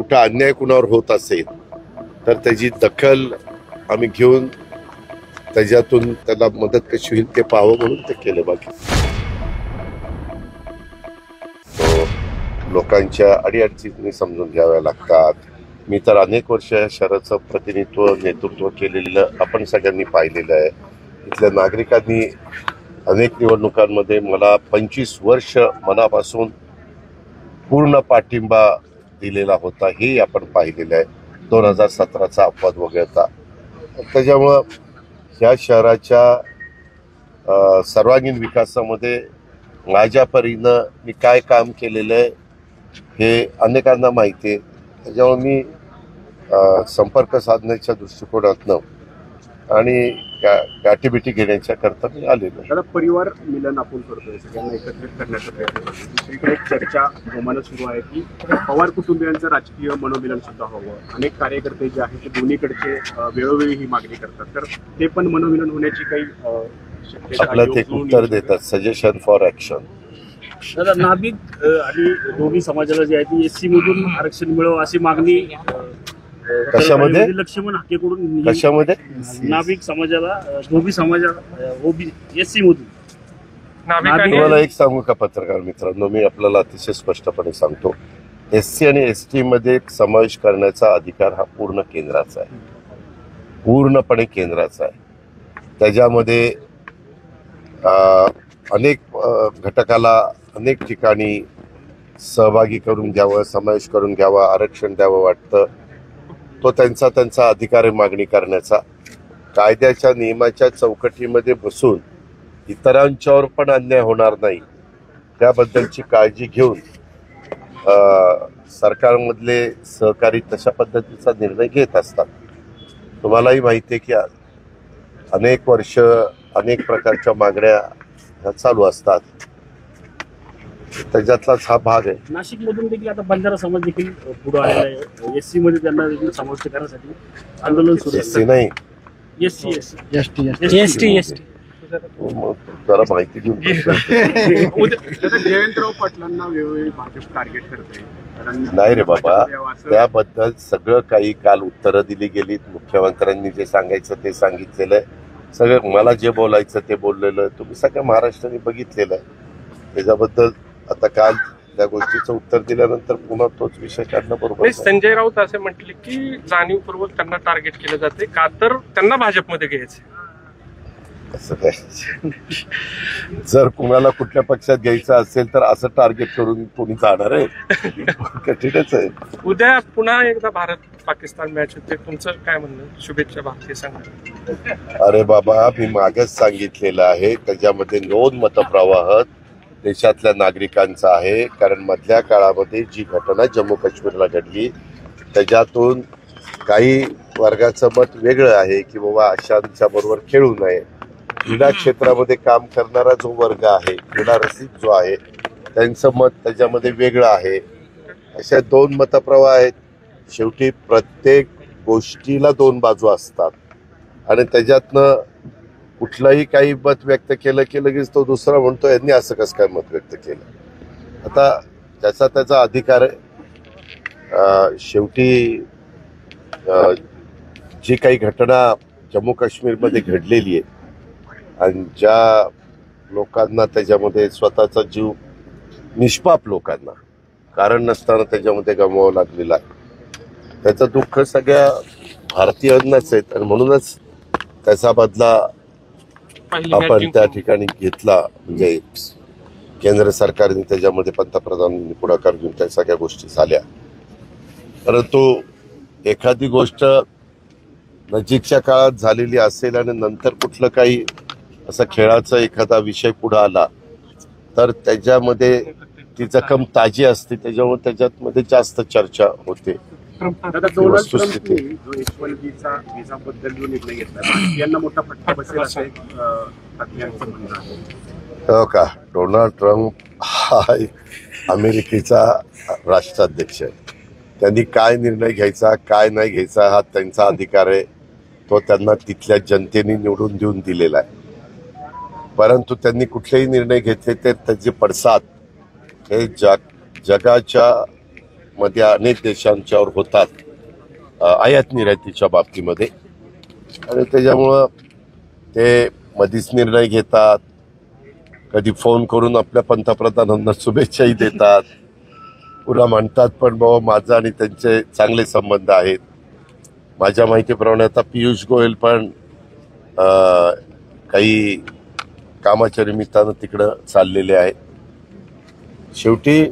कुठं अन्याय कुणावर होत असेल तर त्याची दखल आम्ही घेऊन त्याच्यातून त्याला मदत कशी होईल ते पाहावं म्हणून ते केलं. बाकी लोकांच्या अडीअडचणी समजून घ्याव्या लागतात. मी तर अनेक वर्ष या शहराचं प्रतिनिधित्व नेतृत्व केलेलं आपण सगळ्यांनी पाहिलेलं आहे. इथल्या नागरिकांनी अनेक निवडणुकांमध्ये मला 25 वर्ष मनापासून पूर्ण पाठिंबा दिलेला होता, हे आपण पाहिलेलं आहे. 2017चा अपवाद वगळता. त्याच्यामुळं ह्या शहराच्या सर्वांगीण विकासामध्ये माझ्या परीनं मी काय काम केलेलं आहे हे अनेकांना माहिती आहे. त्याच्यामुळे मी संपर्क साधण्याच्या दृष्टिकोनातनं आणि गाठीबिटी घेण्याच्या करता मी आलेलो आहे. परिवार मिलन आपण करतोय, सगळ्यांना एकत्रित करण्याचा प्रयत्न करतो. दुसरीकडे एक चर्चा जोमानं सुरू आहे की पवार कुटुंबियांचं राजकीय मनोमिलन सुद्धा हवं. अनेक कार्यकर्ते जे आहेत ते दोन्हीकडचे वेळोवेळी ही मागणी करतात, तर ते पण मनोमिलन होण्याची काही शक्यता? आपलं ते उत्तर देतात, सजेशन फॉर ऍक्शन. दादा, नाभिक आणि दोन्ही समाजाला जे आहे ती एससी मधून आरक्षण मिळावं अशी मागणी कशामध्ये? लक्ष्मण हाकेकडून. कशामध्ये? नाभिक समाजाला, धोबी समाजाला एससी मधून. तुम्हाला एक सांगू का पत्रकार मित्रांनो, मी आपल्याला अतिशय स्पष्टपणे सांगतो, एससी आणि एसटी मध्ये समावेश करण्याचा अधिकार हा पूर्ण केंद्राचा आहे, पूर्णपणे केंद्राचा आहे. त्याच्यामध्ये अनेक घटकाला अनेक ठिकाणी सहभागी करून घ्यावं, समावेश करून घ्यावा, आरक्षण द्यावं वाटतं. तो त्यांचा अधिकार आहे मागणी करण्याचा. कायद्याच्या नियमाच्या चौकटीमध्ये बसून इतरांच्यावर पण अन्याय होणार नाही त्याबद्दलची काळजी घेऊन सरकारमधले सहकारी तशा पद्धतीचा निर्णय घेत असतात. तुम्हालाही माहिती आहे की अनेक वर्ष अनेक प्रकारच्या मागण्या ह्या चालू असतात, त्याच्यातलाच हा भाग आहे. नाशिक मधून देखील आता बंजारा समाज देखील पुढे आलेला आहे. एससी मध्ये त्यांना देखील समाविष्ट करण्यासाठी आंदोलन सुरू आहे. एससी नाही, एसटी जरा माहिती घेऊन. जयंतराव पाटलांना वेळोवेळी भाजप टार्गेट करते. नाही रे बाबा, त्याबद्दल सगळं काही काल उत्तरं दिली गेलीत. मुख्यमंत्र्यांनी जे सांगायचं ते सांगितलेलं आहे. सगळं मला जे बोलायचं ते बोललेलं तुम्ही सगळ्या महाराष्ट्राने बघितलेलं आहे. त्याच्याबद्दल आता काल त्या गोष्टीचं उत्तर दिल्यानंतर पुन्हा तोच विषय काढणं बरोबर. संजय राऊत असे म्हटले की जाणीवपूर्वक त्यांना टार्गेट केलं जाते का तर त्यांना भाजपमध्ये घ्यायचं. असं काय, जर कुणाला कुठल्या पक्षात घ्यायचं असेल तर असं टार्गेट करून कोणी जाणार आहे? कठीणच आहे. उद्या पुन्हा एकदा भारत पाकिस्तान मॅच होते, तुमचं काय म्हणणं? शुभेच्छा भारतीय संघाला. अरे बाबा, मी मागच सांगितलेलं आहे, त्याच्यामध्ये 2 मतप्रवाह देशातल्या नागरिकांचा आहे. कारण मधल्या काळामध्ये जी घटना जम्मू काश्मीरला घडली त्याच्यातून काही वर्गाचं मत वेगळं आहे की बाबा अशांच्या बरोबर खेळू नये. क्रीडा क्षेत्रामध्ये काम करणारा जो वर्ग आहे, क्रीडा रसिक जो आहे, त्यांचं मत त्याच्यामध्ये वेगळं आहे. अशा 2 मतप्रवाह आहेत. शेवटी प्रत्येक गोष्टीला 2 बाजू असतात आणि त्याच्यातनं कुठलंही काही मत व्यक्त केलं की लगेच तो दुसरा म्हणतो यांनी असं कसं काय मत व्यक्त केलं. आता त्याचा अधिकार आहे. शेवटी जी काही घटना जम्मू काश्मीरमध्ये घडलेली आहे आणि ज्या लोकांना त्याच्यामध्ये स्वतःचा जीव, निष्पाप लोकांना कारण नसताना त्याच्यामध्ये गमवावं लागलेलं आहे, त्याचं दुःख सगळ्या भारतीयांनाच आहे. आणि म्हणूनच त्याचा बदला आपण त्या ठिकाणी घेतला. म्हणजे केंद्र सरकारने त्याच्यामध्ये पंतप्रधानांनी पुढाकार घेऊन त्या सगळ्या गोष्टी झाल्या. परंतु एखादी गोष्ट नजीकच्या काळात झालेली असेल आणि नंतर कुठलं काही असा खेळाचा एखादा विषय पुढे आला तर त्याच्यामध्ये ती जखम ताजी असते, त्याच्यामुळे त्याच्यामध्ये जास्त चर्चा होते. वस्तुस्थिती जो H1Bचा व्हिसाबद्दल जो निर्णय घेतला यांना मोठा फटका बसेल असं एक म्हणणं आहे. हो का? डोनाल्ड ट्रम्प हा अमेरिकेचा राष्ट्राध्यक्ष आहे. त्यांनी काय निर्णय घ्यायचा काय नाही घ्यायचा हा त्यांचा अधिकार आहे. तो त्यांना तिथल्या जनतेने निवडून देऊन दिलेला आहे. परंतु त्यांनी कुठलेही निर्णय घेतले तर त्याचे पडसाद हे जगाच्या मध्ये अनेक देशांच्यावर होतात आयात निर्यातीच्या बाबतीमध्ये, आणि त्याच्यामुळं ते मधीच निर्णय घेतात, कधी फोन करून आपल्या पंतप्रधानांना शुभेच्छाही देतात, पुन्हा म्हणतात पण बाबा माझं आणि त्यांचे चांगले संबंध आहेत. माझ्या माहितीप्रमाणे आता पियुष गोयल पण काही कामाच्या निमित्तानं तिकडं चाललेले आहेत. शेवटी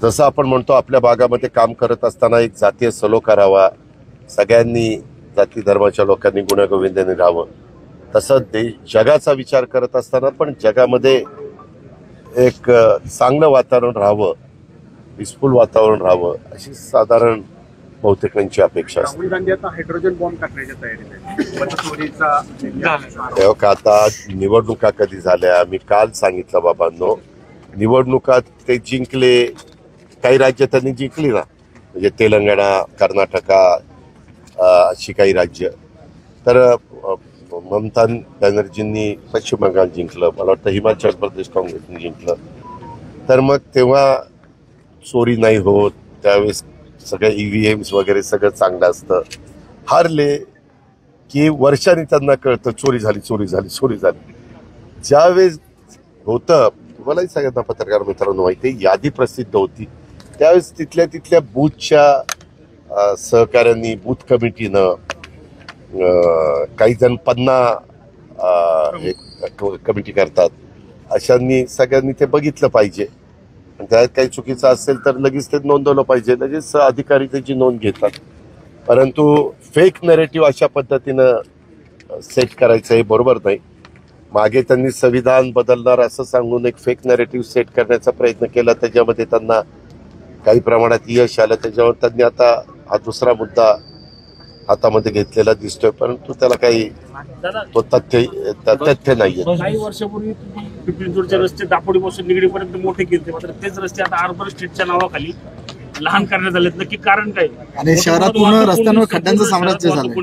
जसं आपण म्हणतो आपल्या भागामध्ये काम करत असताना एक जातीय सलोखा राहावा, सगळ्यांनी जाती धर्माच्या लोकांनी गुण्यागोविंदाने राहावं, तसं जगाचा विचार करत असताना पण जगामध्ये एक चांगलं वातावरण राहावं, पीसफुल वातावरण राहावं, अशी साधारण बहुतेकांची अपेक्षा असते. राहुल गांधी आता हायड्रोजन बॉम्ब टाकण्याच्या तयारीत आहेत. तेव्हा आता निवडणुका कधी झाल्या, मी काल सांगितलं बाबांनो, निवडणुका ते जिंकले, काही राज्य त्यांनी जिंकली ना, म्हणजे तेलंगणा, कर्नाटका अशी काही राज्य. तर ममता बॅनर्जींनी पश्चिम बंगाल जिंकलं, मला वाटतं हिमाचल प्रदेश काँग्रेसने जिंकलं. तर मग तेव्हा चोरी नाही होत, त्यावेळेस सगळं EVMs वगैरे सगळं चांगलं असतं. हारले की वर्षांनी त्यांना कळतं चोरी झाली चोरी झाली चोरी झाली. ज्यावेळेस होतं, तुम्हालाही सगळ्यांना पत्रकार मित्रांनो माहिती, यादी प्रसिद्ध होती, त्यावेळेस तिथल्या बूथच्या सहकाऱ्यांनी, बूथ कमिटीनं, काही जण पन्ना कमिटी करतात, अशांनी सगळ्यांनी ते बघितलं पाहिजे. आणि त्यात काही चुकीचं असेल तर लगेच ते नोंदवलं पाहिजे, लगेच अधिकारी त्याची नोंद घेतात. परंतु फेक नरेटिव्ह अशा पद्धतीनं सेट करायचं हे बरोबर नाही. मागे त्यांनी संविधान बदलणार असं सांगून एक फेक नरेटिव्ह सेट करण्याचा प्रयत्न केला, त्याच्यामध्ये त्यांना काही प्रमाणात यश आलं. त्याच्यावर त्यांनी आता हा दुसरा मुद्दा हातामध्ये घेतलेला दिसतोय, परंतु त्याला काही तो तथ्य नाहीये. काही वर्षापूर्वी पिंपरी रस्ते दापोडीपासून निगडीपर्यंत मोठे केले, मात्र तेच रस्ते आता आर्बर स्ट्रीटच्या नावाखाली लहान करण्यात आलेत. नक्की कारण काय? आणि शहरात पूर्ण रस्त्यांवर खड्ड्यांचं साम्राज्य झालं.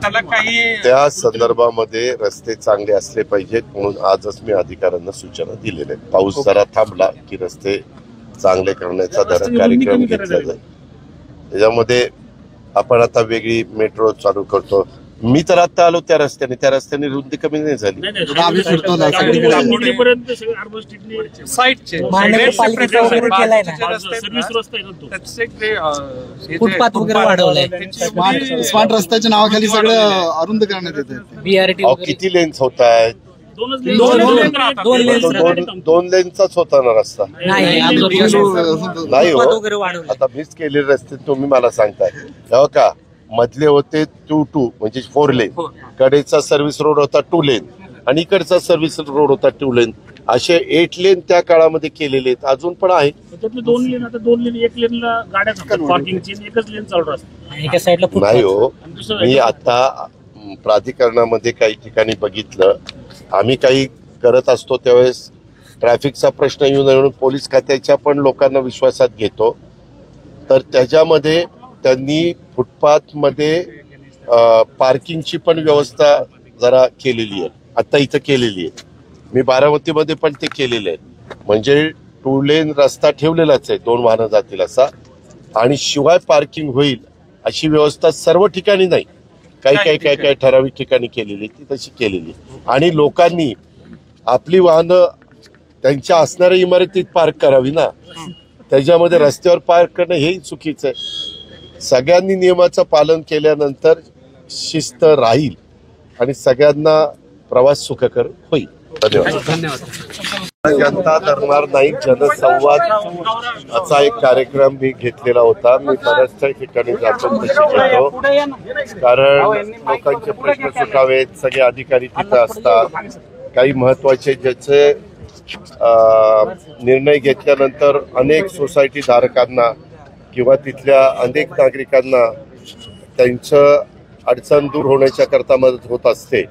त्याला काही त्या संदर्भामध्ये रस्ते चांगले असले पाहिजेत, म्हणून आजच मी अधिकाऱ्यांना सूचना दिलेल्या आहेत. पाऊस जरा थांबला की रस्ते चांगले करण्याचा कार्यक्रम घेतला जाईल. त्याच्यामध्ये आपण आता वेगळी मेट्रो चालू करतो. मी तर आता आलो त्या रस्त्याने रुंदी कमी नाही झाली. फुटपाथ वगैरे वाढवलाय, स्मार्ट रस्त्याच्या नावाखाली सगळं अरुंद करण्यात येते. किती लेन्स होत आहेत? दोन लेनचाच होता ना रस्ता, नाही हो. आता मीच केलेले रस्ते तुम्ही मला सांगताय, तेव्हा का मधले होते 2 म्हणजे 4 लेन, कडेचा सर्व्हिस रोड होता 2 लेन आणि इकडचा सर्व्हिस रोड होता 2 लेन, असे 8 लेन त्या काळामध्ये केलेले आहेत, अजून पण आहेत. 2 लेन, आता 2 लेन, 1 लेनला गाड्या पार्किंगची, एकच लेन चालू असते एका साईडला. नाही हो, मी आता प्राधिकरणामध्ये काही ठिकाणी बघितलं, आम्ही काही करत असतो त्यावेळेस ट्रॅफिकचा प्रश्न येऊ नये म्हणून पोलीस खात्याच्या पण लोकांना विश्वासात घेतो. तर त्याच्यामध्ये त्यांनी फुटपाथमध्ये पार्किंगची पण व्यवस्था जरा केलेली आहे, आता इथं केलेली आहे. मी बारामतीमध्ये पण ते केलेले आहे, म्हणजे 2 लेन रस्ता ठेवलेलाच आहे, 2 वाहनं जातील असा, आणि शिवाय पार्किंग होईल अशी व्यवस्था सर्व ठिकाणी नाही, काही ठराविक ठिकाणी केलेली, ती तशी केलेली. आणि लोकांनी आपली वाहनं त्यांच्या असणाऱ्या इमारतीत पार्क करावी ना, त्याच्यामध्ये रस्त्यावर पार्क करणं हेही चुकीचं आहे. सगळ्यांनी नियमाचं पालन केल्यानंतर शिस्त राहील आणि सगळ्यांना प्रवास सुखकर होईल. धन्यवाद. जनता धरणार नाही जनसंवाद असा एक कार्यक्रम मी घेतलेला होता. मी बऱ्याचशा ठिकाणी जातो घेतो, कारण लोकांचे प्रश्न सुटावेत. सगळे अधिकारी तिथं असतात, काही महत्वाचे ज्याचे निर्णय घेतल्यानंतर अनेक सोसायटी धारकांना किंवा तिथल्या अनेक नागरिकांना त्यांचं अडचण दूर होण्याच्या करता मदत होत असते.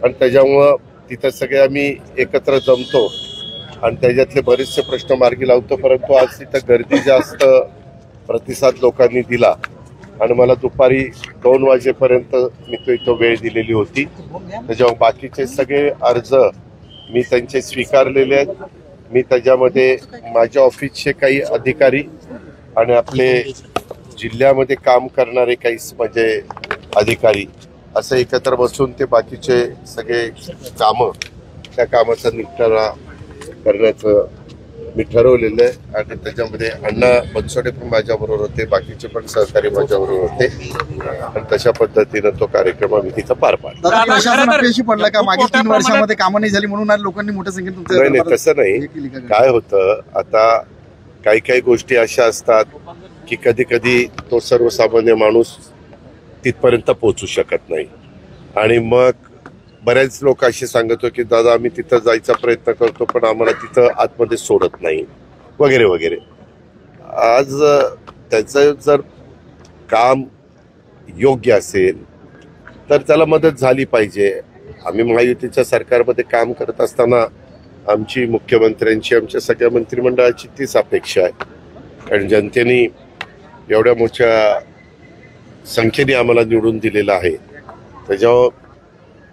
आणि त्याच्यामुळं तिथं सगळे आम्ही एकत्र जमतो आणि त्याच्यातले बरेचसे प्रश्न मार्गी लावतो. परंतु आज तिथं गर्दी जास्त प्रतिसाद लोकांनी दिला आणि मला दुपारी 2 वाजेपर्यंत मी तो इथं वेळ दिलेली होती. त्याच्यामुळे बाकीचे सगळे अर्ज मी त्यांचे स्वीकारलेले आहेत. मी त्याच्यामध्ये माझ्या ऑफिसचे काही अधिकारी आणि आपले जिल्ह्यामध्ये काम करणारे काही म्हणजे अधिकारी असं एकत्र बसून ते बाकीचे सगळे कामं त्या कामाचा निपटारा करण्याचं मी ठरवलेलं आहे. आणि त्याच्यामध्ये अण्णा बनसोडे पण माझ्याबरोबर होते, बाकीचे पण सहकारी माझ्याबरोबर होते आणि तशा पद्धतीनं तो कार्यक्रम आम्ही तिथं पार पाडला. दादा, प्रशासन अपयशी पडलं का? मागील 3 वर्षामध्ये कामं नाही झाली म्हणून आज लोकांनी मोठ्या संख्येने नाही नाही तुमच्या तसं नाही. काय होतं आता काही काही गोष्टी अशा असतात की कधी कधी तो सर्वसामान्य माणूस तिथपर्यंत पोहोचू शकत नाही आणि मग बऱ्याच लोक असे सांगतो की दादा आम्ही तिथं जायचा प्रयत्न करतो पण आम्हाला तिथं आतमध्ये सोडत नाही वगैरे वगैरे. आज त्याचं जर काम योग्य असेल तर त्याला मदत झाली पाहिजे. आम्ही महायुतीच्या सरकारमध्ये काम करत असताना आमची मुख्यमंत्र्यांची आमच्या सगळ्या मंत्रिमंडळाची तीच अपेक्षा आहे. कारण जनतेने एवढ्या मोठ्या संख्येने आम्हाला निवडून दिलेलं आहे त्याच्यावर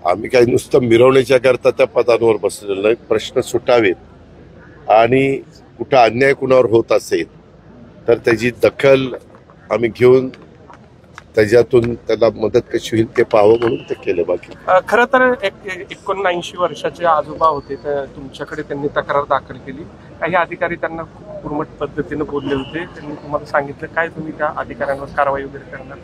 आम्ही काही नुसतं मिरवण्याच्या करता त्या पदांवर बसलेलो नाही. प्रश्न सुटावेत आणि कुठं अन्याय कुणावर होत असेल तर त्याची दखल आम्ही घेऊन त्याच्यातून त्याला मदत कशी होईल ते पाहावं म्हणून ते केलं. बाकी खरं तर 79 वर्षाचे आजोबा होते, तर तुमच्याकडे त्यांनी तक्रार दाखल केली. काही अधिकारी त्यांना खूप उर्मट पद्धतीनं बोलले होते. त्यांनी तुम्हाला सांगितलं काय तुम्ही त्या अधिकाऱ्यांवर कारवाई वगैरे करणार?